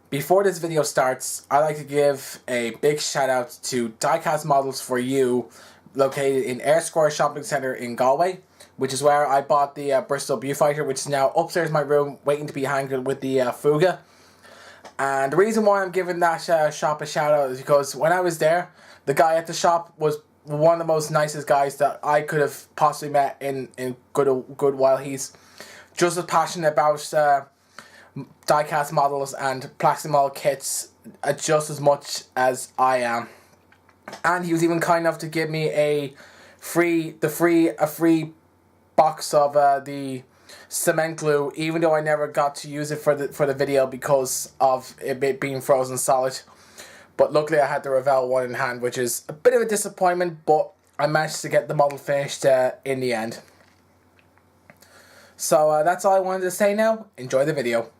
Before this video starts, I'd like to give a big shout out to Diecast Models for You, located in Air Square Shopping Centre in Galway, which is where I bought the Bristol Beaufighter, which is now upstairs in my room waiting to be hanged with the Fuga. And the reason why I'm giving that shop a shout out is because when I was there, the guy at the shop was one of the most nicest guys that I could have possibly met in good while. He's just as passionate about diecast models and plastic model kits just as much as I am. And he was even kind enough to give me a free box of the cement glue, even though I never got to use it for the video because of it being frozen solid. But luckily I had the Revell one in hand, which is a bit of a disappointment, but I managed to get the model finished in the end. So that's all I wanted to say now. Enjoy the video.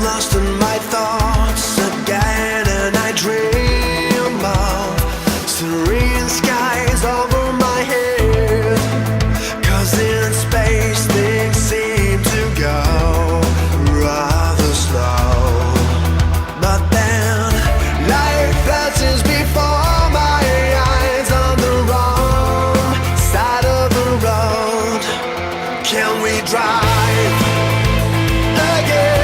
Lost in my thoughts again, and I dream of serene skies over my head. 'Cze in space things seem to go rather slow. But then life passes before my eyes on the wrong side of the road. Can we drive again?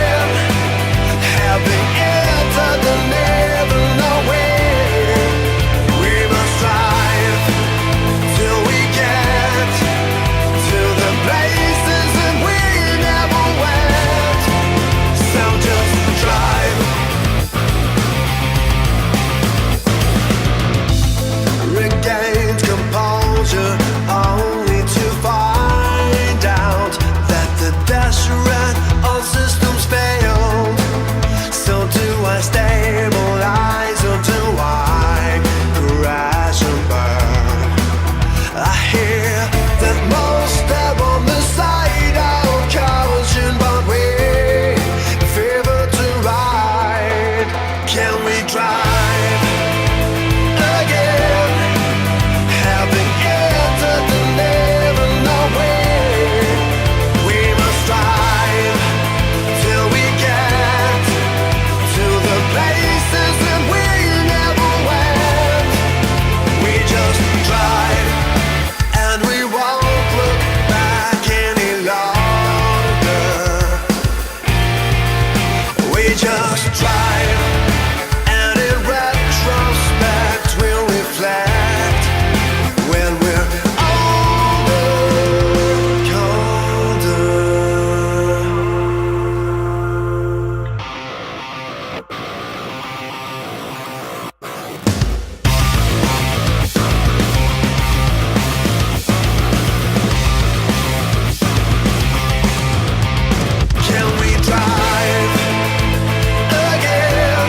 Can we drive again?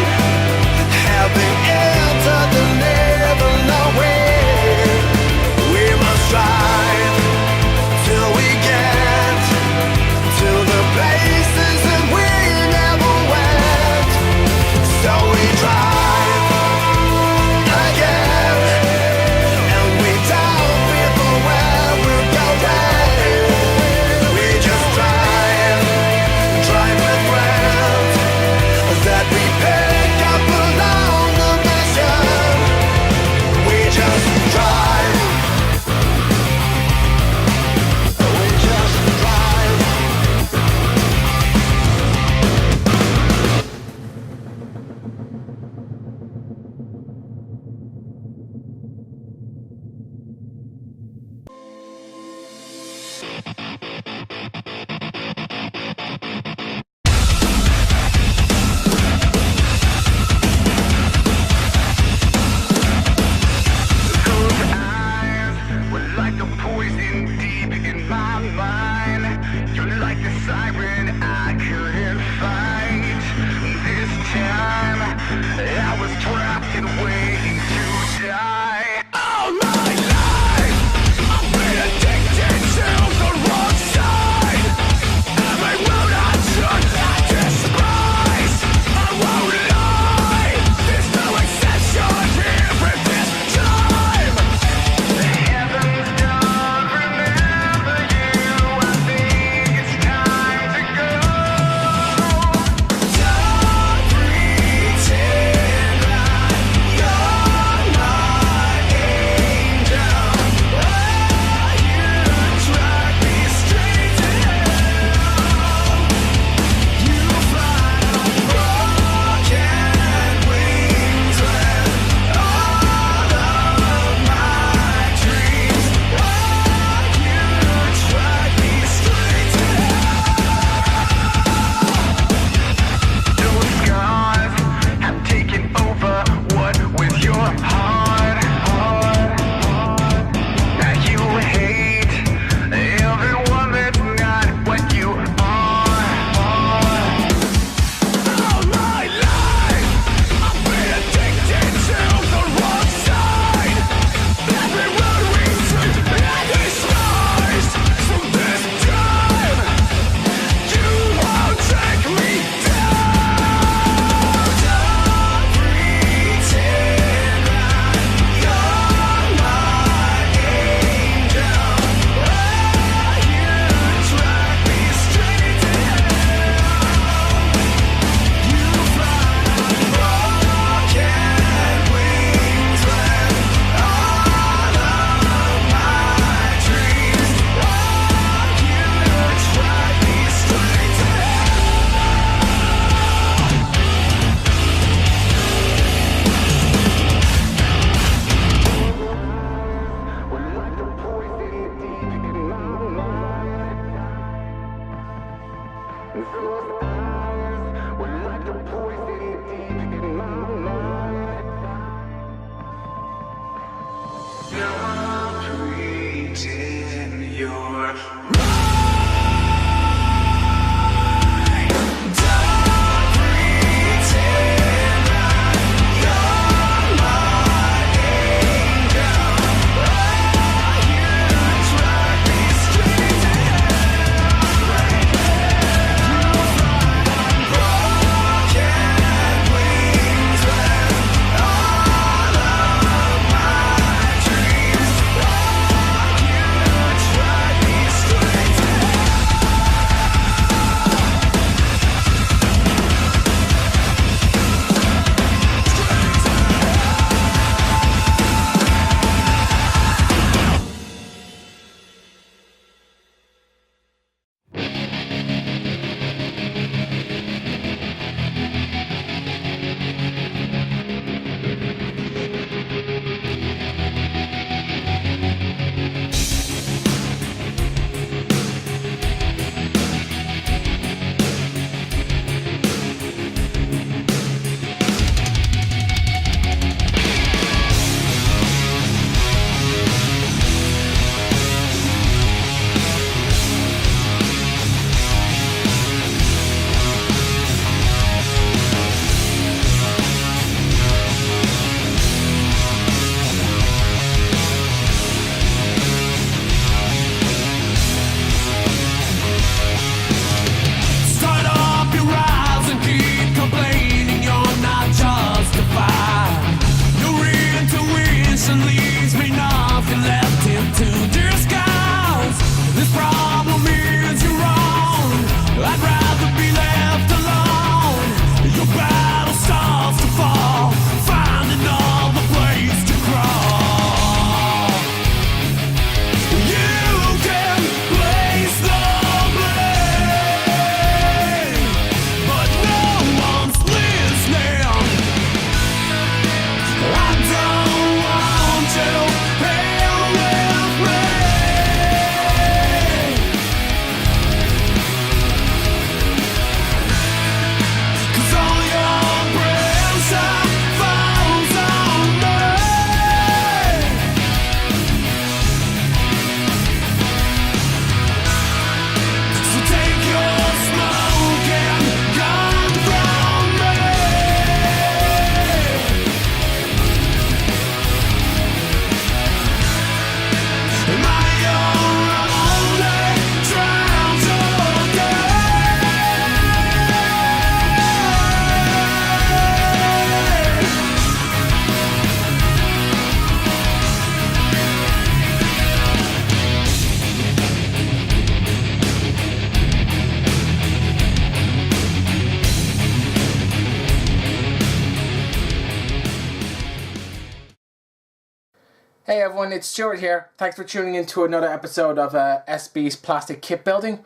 Hey everyone, it's Stuart here. Thanks for tuning in to another episode of SB's Plastic Kit Building,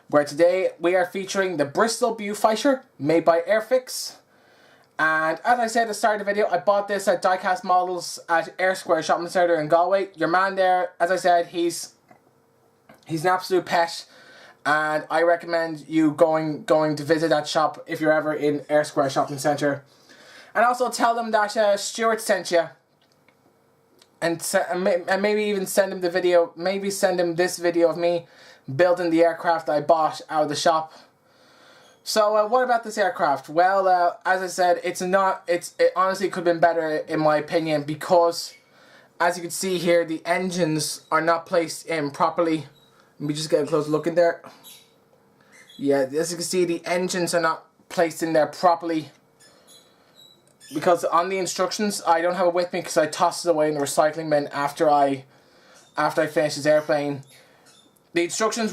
where today we are featuring the Bristol Beaufighter made by Airfix. And as I said at the start of the video, I bought this at Diecast Models at Air Square Shopping Centre in Galway. Your man there, as I said, he's an absolute pet, and I recommend you going to visit that shop if you're ever in Air Square Shopping Centre. And also tell them that Stuart sent you. And maybe even send him the video, maybe send him this video of me building the aircraft I bought out of the shop. So what about this aircraft? Well, as I said, it honestly could have been better in my opinion, because as you can see here, the engines are not placed in properly. Let me just get a close look in there. Yeah, as you can see, the engines are not placed in there properly. Because on the instructions, I don't have it with me because I tossed it away in the recycling bin after I finished this airplane. The instructions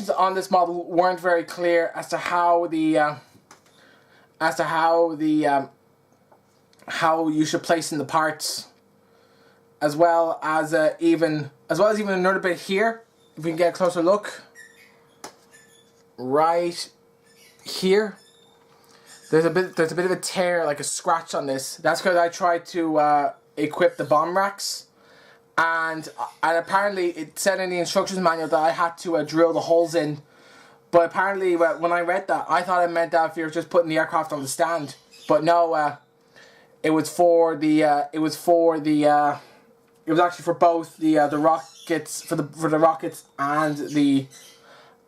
on this model weren't very clear as to how how you should place in the parts, as well as even another bit here. If we can get a closer look, right here. There's a bit of a tear, like a scratch on this. That's because I tried to equip the bomb racks, and apparently it said in the instructions manual that I had to drill the holes in. But apparently, when I read that, I thought it meant that if you're just putting the aircraft on the stand. But no, it was actually for both the rockets, for the rockets and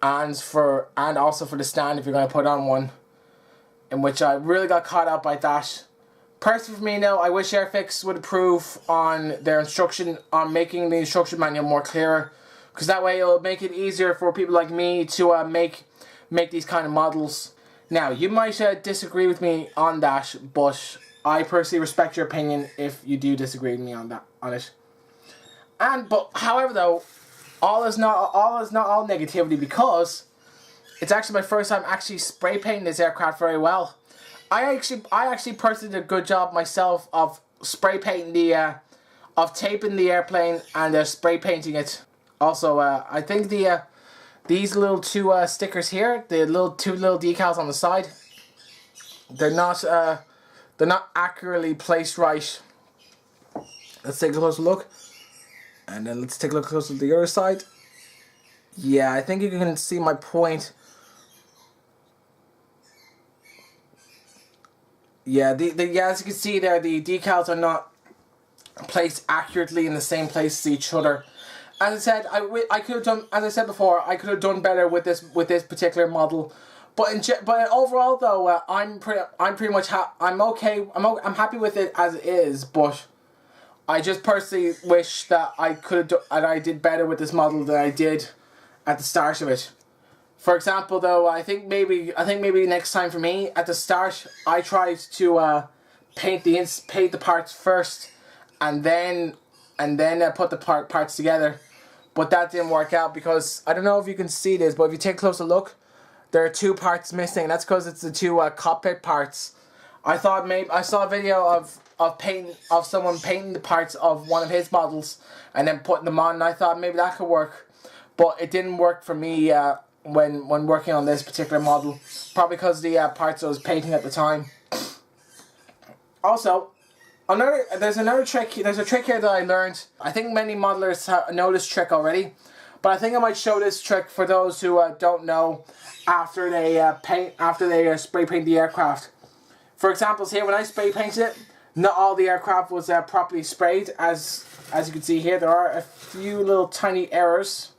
also for the stand if you're going to put on one. In which I really got caught up by that. Personally, for me now, I wish Airfix would improve on their instruction, on making the instruction manual more clearer, because that way it'll make it easier for people like me to make these kind of models. Now, you might disagree with me on that, but I personally respect your opinion if you do disagree with me on it. However, though, all is not all negativity, because it's actually my first time actually spray painting this aircraft very well. I actually personally did a good job myself of spray painting of taping the airplane and spray painting it. Also, I think these little two stickers here, the two little decals on the side, they're not accurately placed right. Let's take a closer look, and then let's take a look closer at the other side. Yeah, I think you can see my point. Yeah, as you can see there, the decals are not placed accurately in the same place as each other. As I said, I could have done, as I said before, I could have done better with this particular model. But overall though, I'm pretty much I'm okay. I'm happy with it as it is. But I just personally wish that I did better with this model than I did at the start of it. For example, though, I think maybe next time for me, at the start, I tried to paint the parts first, and then put the parts together. But that didn't work out, because I don't know if you can see this, but if you take a closer look, there are two parts missing. That's because it's the two cockpit parts. I saw a video of someone painting the parts of one of his models and then putting them on, and I thought maybe that could work, but it didn't work for me. When working on this particular model, probably because the parts I was painting at the time. Also, there's a trick here that I learned. I think many modelers know this trick already, but I think I might show this trick for those who don't know after they spray paint the aircraft. For example, here when I spray painted it, not all the aircraft was properly sprayed. As you can see here, there are a few little tiny errors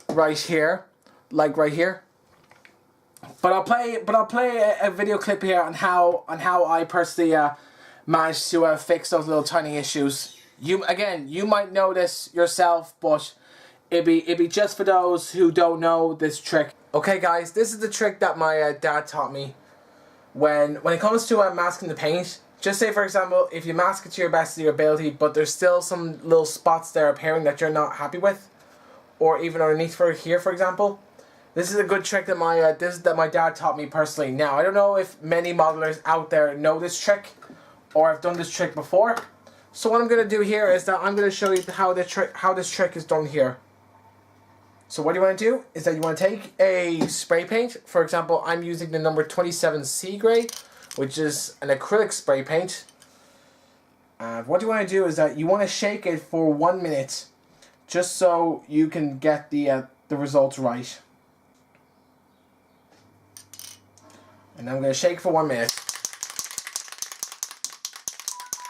right here. Like right here, but I'll play a video clip here on how I personally managed to fix those little tiny issues. You might know this yourself, but it'd be just for those who don't know this trick. Okay, guys, this is the trick that my dad taught me. When it comes to masking the paint, just say for example, if you mask it to your best of your ability, but there's still some little spots there appearing that you're not happy with, or even underneath here, for example. This is a good trick that my dad taught me personally. Now, I don't know if many modelers out there know this trick or have done this trick before, So what I'm going to do here is that I'm going to show you how this trick is done here. So what you want to do is that you want to take a spray paint. For example, I'm using the number 27C grade, which is an acrylic spray paint. And what you want to do is that you want to shake it for 1 minute, just so you can get the results right. And I'm going to shake for 1 minute.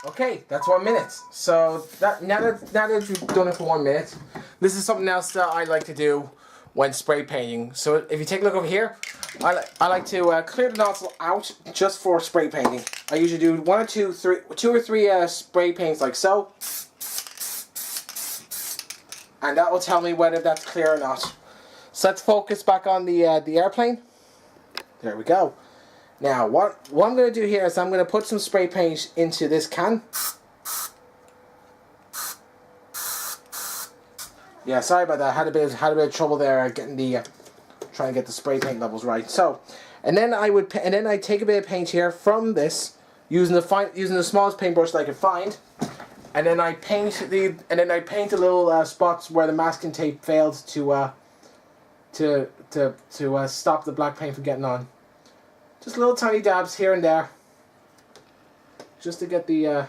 Okay, that's 1 minute. So now that you've done it for 1 minute, this is something else that I like to do when spray painting. So if you take a look over here, I like to clear the nozzle out just for spray painting. I usually do two or three spray paints like so, and that will tell me whether that's clear or not. So let's focus back on the airplane. There we go. Now, what I'm going to do here is I'm going to put some spray paint into this can. Yeah, sorry about that. I had a bit of trouble there getting trying to get the spray paint levels right. So, and then I take a bit of paint here from this using the smallest paintbrush that I could find, and then I paint the little spots where the masking tape failed to stop the black paint from getting on. Just little tiny dabs here and there, just to get the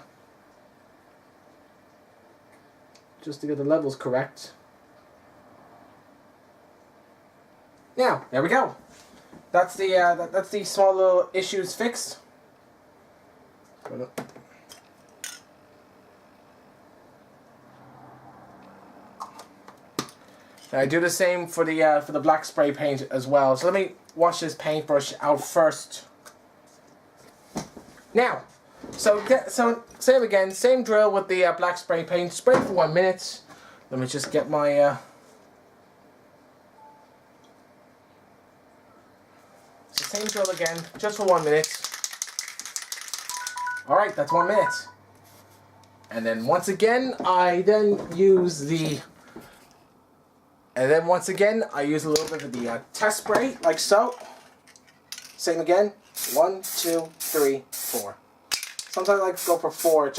levels correct. Now, there we go. That's the small little issues fixed. And I do the same for the black spray paint as well. So let me wash this paintbrush out first. Now, so same again, same drill with the black spray paint. Spray for 1 minute. Let me just get my. So same drill again, just for 1 minute. All right, that's 1 minute. And then once again, I use a little bit of the test spray, like so. Same again. 1, 2, 3, 4. Sometimes I like to go for 4,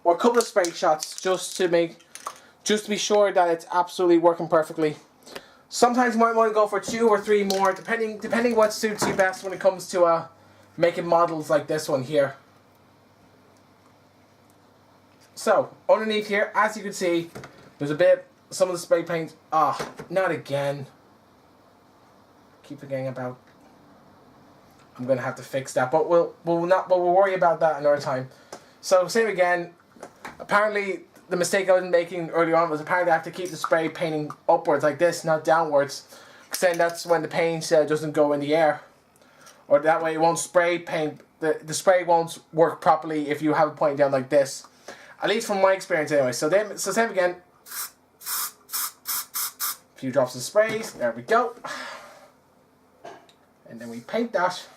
or a couple of spray shots, just to be sure that it's absolutely working perfectly. Sometimes you might want to go for 2 or 3 more, depending what suits you best when it comes to making models like this one here. So underneath here, as you can see, there's some of the spray paint. Not again. Keep forgetting about. I'm gonna have to fix that, but we'll worry about that another time. So same again. Apparently, the mistake I was making earlier on was apparently I have to keep the spray painting upwards like this, not downwards, because then that's when the paint doesn't go in the air, or that way it won't spray paint. The spray won't work properly if you have it pointing down like this. At least from my experience, anyway. So same again. A few drops of sprays. There we go. And then we paint that.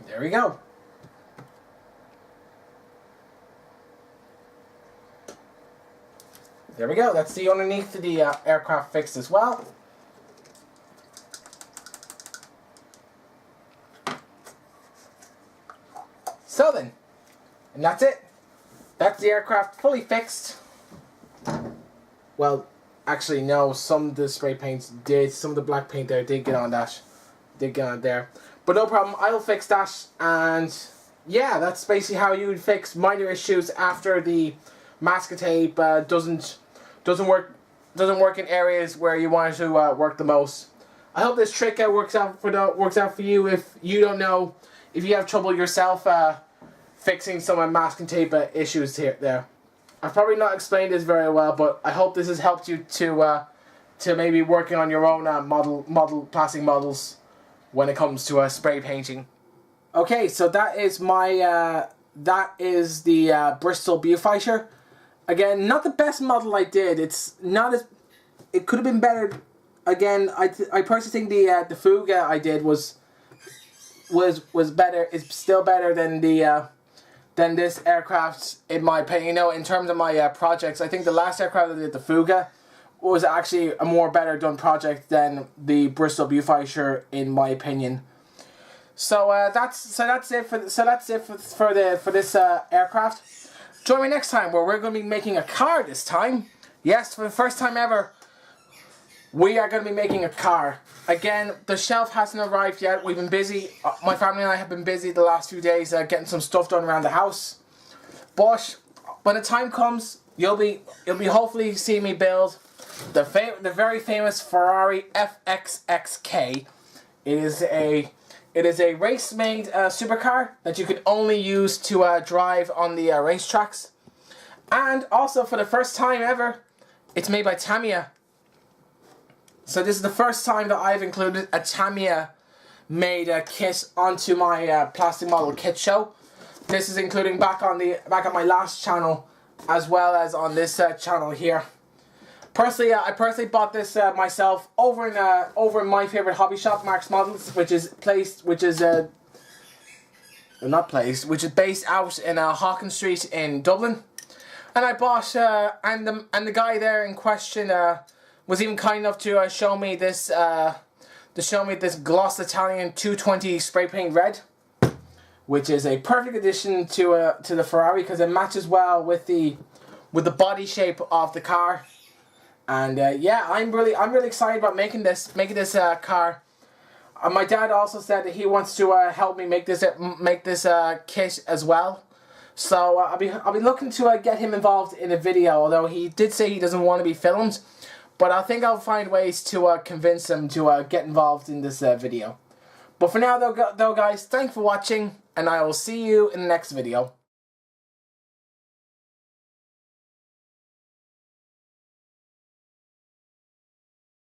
There we go. There we go. That's the underneath of the aircraft fixed as well. So then, and that's it. That's the aircraft fully fixed. Well, actually no, some of the spray paints did, some of the black paint there did get on that. Did get on there. But no problem, I'll fix that, and yeah, that's basically how you would fix minor issues after the masking tape doesn't work in areas where you want it to work the most. I hope this trick works out for you. If you don't know, if you have trouble yourself fixing some of masking tape issues there. I've probably not explained this very well, but I hope this has helped you to maybe working on your own plastic models when it comes to spray painting. Okay, so that is the Bristol Beaufighter. Again, not the best model I did. It could have been better. Again, I personally think the Fuga I did was better. It's still better than this aircraft, in my opinion. In terms of my projects, I think the last aircraft I did, the Fuga, was actually a more better done project than the Bristol Beaufighter, in my opinion. So that's it for this aircraft. Join me next time where we're going to be making a car this time. Yes, for the first time ever, we are going to be making a car. Again, the shelf hasn't arrived yet. We've been busy. My family and I have been busy the last few days getting some stuff done around the house. But when the time comes, you'll be hopefully seeing me build the very famous Ferrari FXXK. It is a race-made supercar that you can only use to drive on the racetracks. And also, for the first time ever, it's made by Tamiya. So this is the first time that I've included a Tamiya made kit onto my plastic model kit show. This is including back on my last channel, as well as on this channel here. Personally, I personally bought this myself over in my favorite hobby shop, Mark's Models, which is based out in Hawkins Street in Dublin. And I bought and the guy there in question was even kind enough to show me this gloss Italian 220 spray paint red, which is a perfect addition to the Ferrari because it matches well with the body shape of the car. And yeah, I'm really excited about making this car. My dad also said that he wants to help me make this kit as well. So I'll be looking to get him involved in a video. Although he did say he doesn't want to be filmed, but I think I'll find ways to convince him to get involved in this video. But for now, though, guys, thanks for watching, and I will see you in the next video.